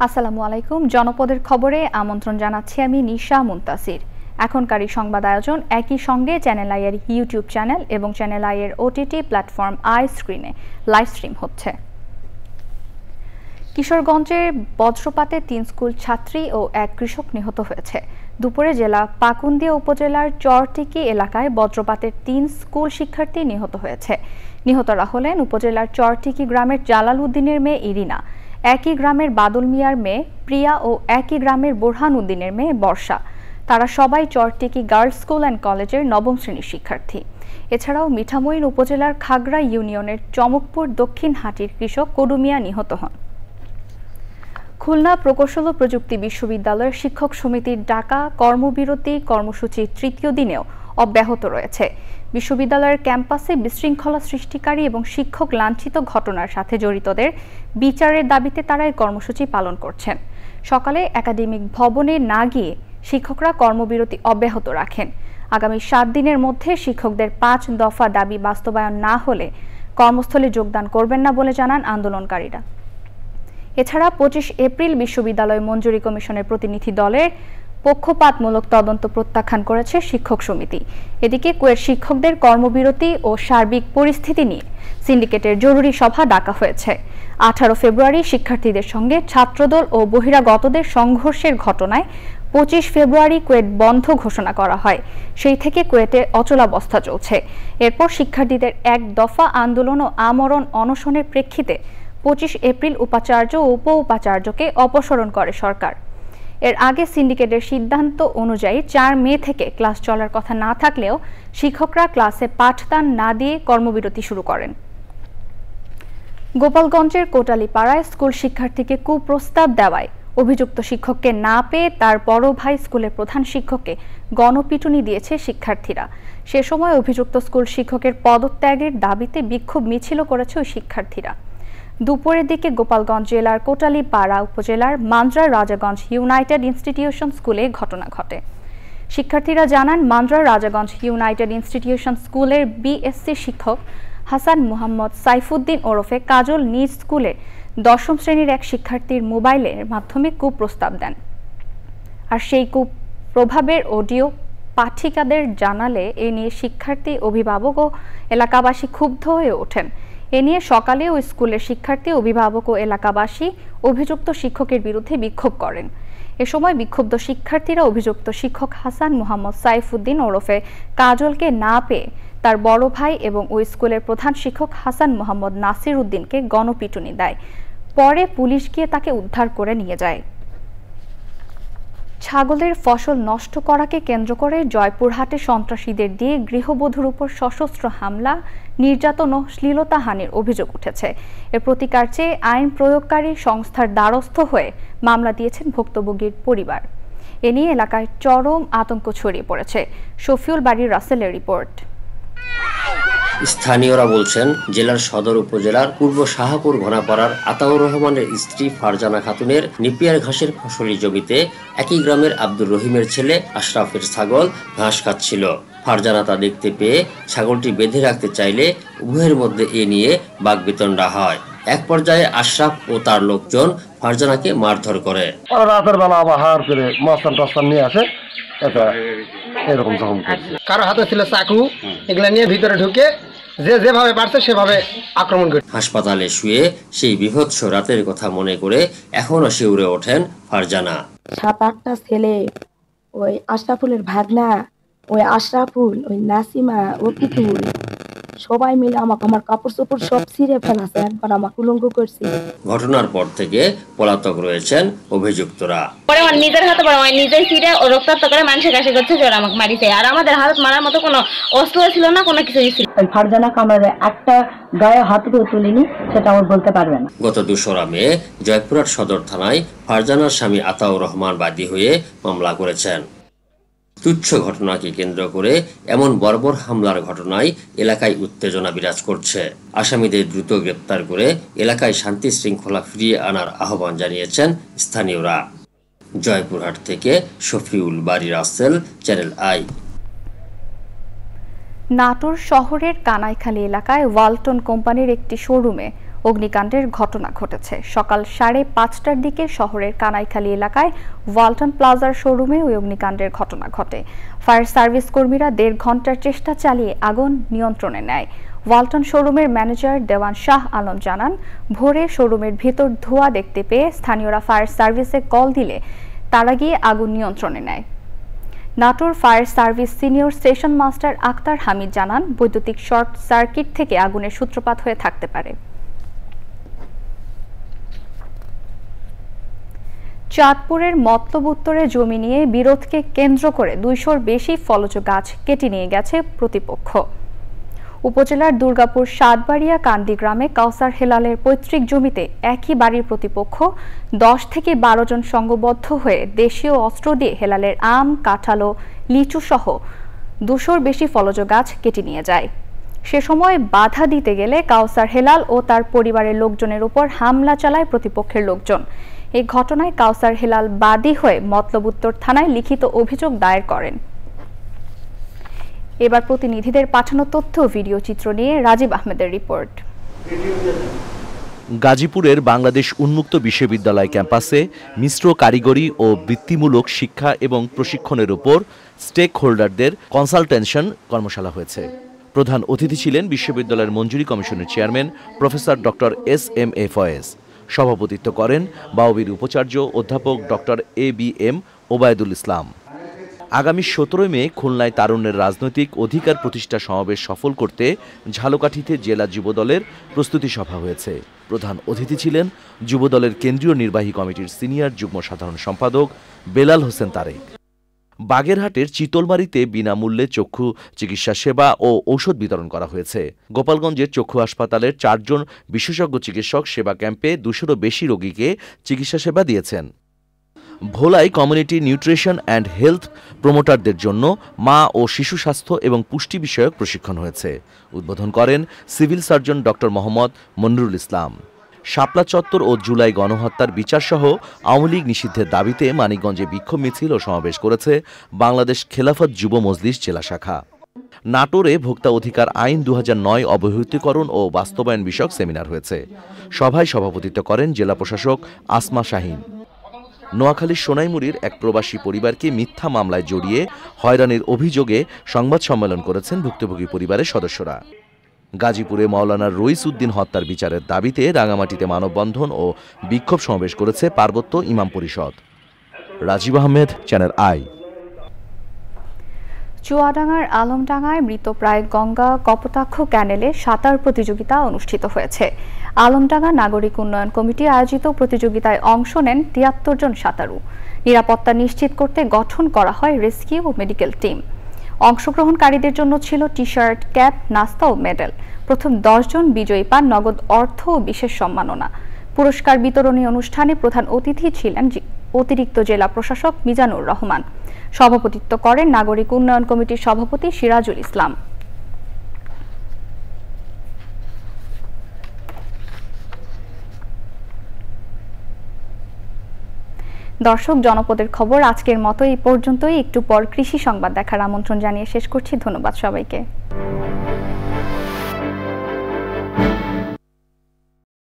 আসসালামু আলাইকুম। জনপদের খবরে আমন্ত্রণ জানাচ্ছি আমি নিশা মুনতাসির। এখনকার সংবাদ আয়োজন একই সঙ্গে চ্যানেল আই এর ইউটিউব চ্যানেল এবং চ্যানেল আই এর ওটিটি প্ল্যাটফর্ম আই স্ক্রিনে লাইভ স্ট্রিম হচ্ছে। কিশোরগঞ্জের বজ্রপাতে ৩ স্কুল ছাত্রী ও এক কৃষক নিহত হয়েছে। দুপুরে জেলা পাকুন্দিয়া উপজেলার চরটিকি এলাকায় বজ্রপাতের ৩ স্কুল শিক্ষার্থী নিহত হয়েছে। নিহতরা হলেন উপজেলার চরটিকি গ্রামের জালাল উদ্দিনের মেয়ে ইরিনা, একই গ্রামের বাদল মিয়ার মেয়ে প্রিয়া ও একই গ্রামের বোরহান উদ্দিনের মেয়ে বর্ষা। তারা সবাই চরটিকি গার্লস স্কুল অ্যান্ড কলেজের ৯ম শ্রেণীর শিক্ষার্থী। এছাড়াও মিঠামইন উপজেলার খাগড়া ইউনিয়নের চমকপুর দক্ষিণ হাটির কৃষক কডু মিয়া নিহত হন। খুলনা প্রকৌশল ও প্রযুক্তি বিশ্ববিদ্যালয়ের শিক্ষক সমিতির ডাকা কর্মবিরতি কর্মসূচির ৩য় দিনেও অব্যাহত রয়েছে। বিশ্ববিদ্যালয়ের ক্যাম্পাসে বিশৃঙ্খলা সৃষ্টিকারী এবং শিক্ষক লাঞ্ছিত ঘটনার সাথে জড়িতদের বিচারের দাবিতে তারা এই কর্মসূচি পালন করছেন। সকালে একাডেমিক ভবনে না গিয়ে শিক্ষকরা কর্মবিরতি অব্যাহত রাখেন। আগামী ৭ দিনের মধ্যে শিক্ষকদের ৫ দফা দাবি বাস্তবায়ন না হলে কর্মস্থলে যোগদান করবেন না বলে জানান আন্দোলনকারীরা। এছাড়া ২৫ এপ্রিল বিশ্ববিদ্যালয় মঞ্জুরি কমিশনের প্রতিনিধি দলের পক্ষপাতমূলক তদন্ত প্রত্যাখ্যান করেছে শিক্ষক সমিতি। এদিকে কুয়েট শিক্ষকদের কর্মবিরতি ও সার্বিক পরিস্থিতি নিয়ে সিন্ডিকেটের জরুরি সভা ডাকা হয়েছে। ১৮ ফেব্রুয়ারি শিক্ষার্থীদের সঙ্গে ছাত্রদল ও বহিরাগতদের সংঘর্ষের ঘটনায় ২৫ ফেব্রুয়ারি কুয়েট বন্ধ ঘোষণা করা হয়। সেই থেকে কুয়েটে অচলাবস্থা চলছে। এরপর শিক্ষার্থীদের এক দফা আন্দোলন ও আমরণ অনশনের প্রেক্ষিতে ২৫ এপ্রিল উপাচার্য ও উপ উপাচার্যকে অপসারণ করে সরকার। এর আগে সিন্ডিকেটের সিদ্ধান্ত অনুযায়ী ৪ মে থেকে ক্লাস চলার কথা না থাকলেও শিক্ষকরা ক্লাসে পাঠদান না দিয়ে কর্মবিরতি শুরু করেন। গোপালগঞ্জের কোটালীপাড়ায় স্কুল শিক্ষার্থীকে কুপ্রস্তাব দেওয়ায় অভিযুক্ত শিক্ষককে না পেয়ে তার বড় ভাই স্কুলের প্রধান শিক্ষককে গণপিটুনি দিয়েছে শিক্ষার্থীরা। সে সময় অভিযুক্ত স্কুল শিক্ষকের পদত্যাগের দাবিতে বিক্ষোভ মিছিলও করেছে ওই শিক্ষার্থীরা। দুপুরের দিকে গোপালগঞ্জ জেলার কোটালীপাড়া উপজেলার মান্দ্রা রাজাগঞ্জ ইউনাইটেড ইনস্টিটিউশন স্কুলে ঘটনা ঘটে। শিক্ষার্থীরা জানান, মান্দ্রা রাজাগঞ্জ ইউনাইটেড ইনস্টিটিউশন স্কুলের বিএসসি শিক্ষক হাসান মোহাম্মদ সাইফুদ্দিন ওরফে কাজল নিজ স্কুলে ১০ম শ্রেণীর এক শিক্ষার্থীর মোবাইলের মাধ্যমে কুপ্রস্তাব দেন। আর সেই কুপ্রভাবের অডিও পাঠিকাদের জানালে এ নিয়ে শিক্ষার্থী, অভিভাবক ও এলাকাবাসী ক্ষুব্ধ হয়ে ওঠেন। এ নিয়ে সকালে ওই স্কুলের শিক্ষার্থী, অভিভাবক ও এলাকাবাসী অভিযুক্ত শিক্ষকের বিরুদ্ধে বিক্ষোভ করেন। এ সময় বিক্ষুব্ধ শিক্ষার্থীরা অভিযুক্ত শিক্ষক হাসান মোহাম্মদ সাইফুদ্দিন ওরফে কাজলকে না পেয়ে তার বড় ভাই এবং ওই স্কুলের প্রধান শিক্ষক হাসান মোহাম্মদ নাসির উদ্দিনকে গণপিটুনি দেয়। পরে পুলিশ গিয়ে তাকে উদ্ধার করে নিয়ে যায়। ছাগলের ফসল নষ্ট করাকে কেন্দ্র করে জয়পুরহাটে সন্ত্রাসীদের দিয়ে গৃহবধূর উপর সশস্ত্র হামলা, নির্যাতন ও শ্লীলতাহানির অভিযোগ উঠেছে। এর প্রতিকার চেয়ে আইন প্রয়োগকারী সংস্থার দ্বারস্থ হয়ে মামলা দিয়েছেন ভুক্তভোগীর পরিবার। এ নিয়ে এলাকায় চরম আতঙ্ক ছড়িয়ে পড়েছে। শফিউল বাড়ির রাসেলের রিপোর্ট। স্থানীয়রা বলছেন, জেলার সদর উপজেলার পূর্ব শাহপুর ঘোনাপাড়ার আতাউর রহমানের স্ত্রী ফারজানা খাতুনের নিপিয়ার ঘাসের ফসলি জমিতে একই গ্রামের আব্দুর রহিমের ছেলে আশরাফের ছাগল ঘাস খাচ্ছিল। ফারজানা তা দেখতে পেয়ে ছাগলটি বেঁধে রাখতে চাইলে উভয়ের মধ্যে এ নিয়ে বাকবিতণ্ডা হয়। এক পর্যায়ে আশরাফ ও তার লোকজন ফারজানাকে মারধর করে। রাতের বেলা আবার হার করে মস্তান টস্তান নিয়ে আসে, এরকম জখম করছে। কারো হাতে ছিল চাকু, এগুলা নিয়ে ভিতরে ঢুকে যেভাবে পারছে সেভাবে আক্রমণ করে। হাসপাতালে শুয়ে সেই বিভৎস রাতের কথা মনে করে এখনো শিউরে ওঠেন ফারজানা। ৭-৮টা ছেলে, ওই আশরাফুলের ভাগনা, ওই আশরাফুল, ওই নাসিমা, ও কিতুল, সবাই মিলে আমাকে আমার কাপড় চোপড় সব ছিঁড়ে ফেলাছে, একবার আমাকে উলঙ্গ করছে। ঘটনার পর থেকে পলাতক রয়েছেন অভিযুক্তরা। পরে আমার নিজের হাতে নিজেই ছিঁড়ে ও রক্তাক্ত করে মানুষের কাছে করছে যে ওরা আমাকে মারিছে। আর আমাদের হাত মারার মতো কোনো অস্ত্র ছিল না, কোনো কিছুই ছিল। ফারজানা কামড়ে একটা গায়ে হাতও তুলিনি, সেটা আমার বলতে পারবে না। গত ২রা মে জয়পুরহাট সদর থানায় ফারজানার স্বামী আতাউর রহমান বাদী হয়ে মামলা করেছেন। তুচ্ছ ঘটনাকে কেন্দ্র করে এমন বর্বর হামলার ঘটনায় এলাকায় উত্তেজনা বিরাজ করছে। আসামিদের দ্রুত গ্রেপ্তার করে এলাকায় শান্তি শৃঙ্খলা ফিরিয়ে আনার আহ্বান জানিয়েছেন স্থানীয়রা। জয়পুরহাট থেকে শফিউল বাড়ি, রাসেল, চ্যানেল আই। নাটোর শহরের কানাইখালী এলাকায় ওয়ালটন কোম্পানির একটি শোরুমে অগ্নিকাণ্ডের ঘটনা ঘটেছে। সকাল 5:30টার দিকে শহরের কানাইখালী এলাকায় ওয়ালটন প্লাজার শোরুমে ওই অগ্নিকাণ্ডের ঘটনা ঘটে। ফায়ার সার্ভিস কর্মীরা 1.5 ঘন্টার চেষ্টা চালিয়ে আগুন নিয়ন্ত্রণে নেয়। ওয়ালটন শোরুমের ম্যানেজার দেওয়ান শাহ আলম জানান, ভোরে শোরুমের ভিতর ধোঁয়া দেখতে পেয়ে স্থানীয়রা ফায়ার সার্ভিসে কল দিলে তারা গিয়ে আগুন নিয়ন্ত্রণে নেয়। Natore fire service senior station master Akhtar Hamid জানান, বৈদ্যুতিক শর্ট সার্কিট থেকে আগুনের সূত্রপাত হয়ে থাকতে পারে। চাঁদপুরের মতলব উত্তরে জমি নিয়ে বিরোধকে কেন্দ্র করে 200-র বেশি ফলজ গাছ কেটে নিয়ে গেছে প্রতিপক্ষ। উপজেলার দুর্গাপুর সাতবাড়িয়া কান্দি গ্রামে কাউসার হেলালের পৈতৃক জমিতে একই বাড়ির প্রতিপক্ষ 10 থেকে 12 জন সংঘবদ্ধ হয়ে দেশীয় অস্ত্র দিয়ে হেলালের আম, কাঁঠাল ও লিচু সহ 200-র বেশি ফলজ গাছ কেটে নিয়ে যায়। সে সময় বাধা দিতে গেলে কাউসার হেলাল ও তার পরিবারের লোকজনের উপর হামলা চালায় প্রতিপক্ষের লোকজন। এই ঘটনায় কাউসার হেলাল বাদী হয়ে মতলব উত্তর থানায় লিখিত অভিযোগ দায়ের করেন। এবার প্রতিনিধিদের পাঠানো তথ্য ভিডিও চিত্র নিয়ে রাজীব আহমেদের রিপোর্ট। গাজীপুরের বাংলাদেশ উন্মুক্ত বিশ্ববিদ্যালয় ক্যাম্পাসে মিশ্র কারিগরি ও বৃত্তিমূলক শিক্ষা এবং প্রশিক্ষণের উপর স্টেক হোল্ডারদের কনসালটেশন কর্মশালা হয়েছে। প্রধান অতিথি ছিলেন বিশ্ববিদ্যালয়ের মঞ্জুরি কমিশনের chairman professor doctor SM.A. Faiz. সভাপতিত্ব করেন বাউবির উপাচার্য অধ্যাপক ডক্টর ABM. ওবায়দুল ইসলাম। আগামী 17 মে খুলনায় তারুণ্যের রাজনৈতিক অধিকার প্রতিষ্ঠা সমাবেশ সফল করতে ঝালকাঠিতে জেলা যুবদলের প্রস্তুতি সভা হয়েছে। প্রধান অতিথি ছিলেন যুবদলের কেন্দ্রীয় নির্বাহী কমিটির সিনিয়র যুগ্ম সাধারণ সম্পাদক বেলাল হোসেন তারেক। বাগেরহাটের চিতলমারীতে বিনামূল্যে চক্ষু চিকিৎসা সেবা ও ঔষধ বিতরণ করা হয়েছে। গোপালগঞ্জের চক্ষু হাসপাতালের 4 জন বিশেষজ্ঞ চিকিৎসক সেবা ক্যাম্পে 200-রও বেশি রোগীকে চিকিৎসা সেবা দিয়েছেন। ভোলায় কমিউনিটি নিউট্রিশন অ্যান্ড হেলথ প্রমোটারদের জন্য মা ও শিশু স্বাস্থ্য এবং পুষ্টি বিষয়ক প্রশিক্ষণ হয়েছে। উদ্বোধন করেন civil surgeon doctor Mohammad Monirul Islam. Shapla Chattar ও জুলাই গণহত্যার বিচারসহ আওয়ামী লীগ নিষিদ্ধের দাবিতে মানিকগঞ্জে বিক্ষোভ মিছিল ও সমাবেশ করেছে বাংলাদেশ খেলাফত যুব মজলিস জেলা শাখা। নাটোরে ভোক্তা অধিকার আইন 2009 অবহিতকরণ ও বাস্তবায়ন বিষয়ক সেমিনার হয়েছে। সভায় সভাপতিত্ব করেন জেলা প্রশাসক আসমা শাহিন। নোয়াখালীর সোনাইমুড়ির এক প্রবাসী পরিবারকে মিথ্যা মামলায় জড়িয়ে হয়রানির অভিযোগে সংবাদ সম্মেলন করেছেন ভুক্তভোগী পরিবারের সদস্যরা। গাজীপুরে মাওলানা রইস উদ্দিন হত্যার বিচারের দাবিতে রাঙামাটিতে মানববন্ধন ও বিক্ষোভ সমাবেশ করেছে পার্বত্য ইমাম পরিষদ। Rajib Ahmed, channel I. চুয়াডাঙ্গার আলমডাঙ্গায় মৃতপ্রায় গঙ্গা কপোতাক্ষ ক্যানেলে সাঁতার প্রতিযোগিতা অনুষ্ঠিত হয়েছে। আলমডাঙ্গা নাগরিক উন্নয়ন কমিটি আয়োজিত প্রতিযোগিতায় অংশ নেন 73 জন সাঁতারু। নিরাপত্তা নিশ্চিত করতে গঠন করা হয় রেস্কিউ ও মেডিকেল টিম। অংশগ্রহণকারীদের জন্য ছিল টি-শার্ট, ক্যাপ, নাস্তা ও মেডেল। প্রথম 10 জন বিজয়ী পান নগদ অর্থ ও বিশেষ সম্মাননা। পুরস্কার বিতরণী অনুষ্ঠানে প্রধান অতিথি ছিলেন অতিরিক্ত জেলা প্রশাসক মিজানুর রহমান। সভাপতিত্ব করেন নাগরিক উন্নয়ন কমিটির সভাপতি সিরাজুল ইসলাম। দর্শক, জনপদের খবর আজকের মতো এই পর্যন্তই। একটু পর কৃষি সংবাদ দেখার আমন্ত্রণ জানিয়ে শেষ করছি। ধন্যবাদ সবাইকে।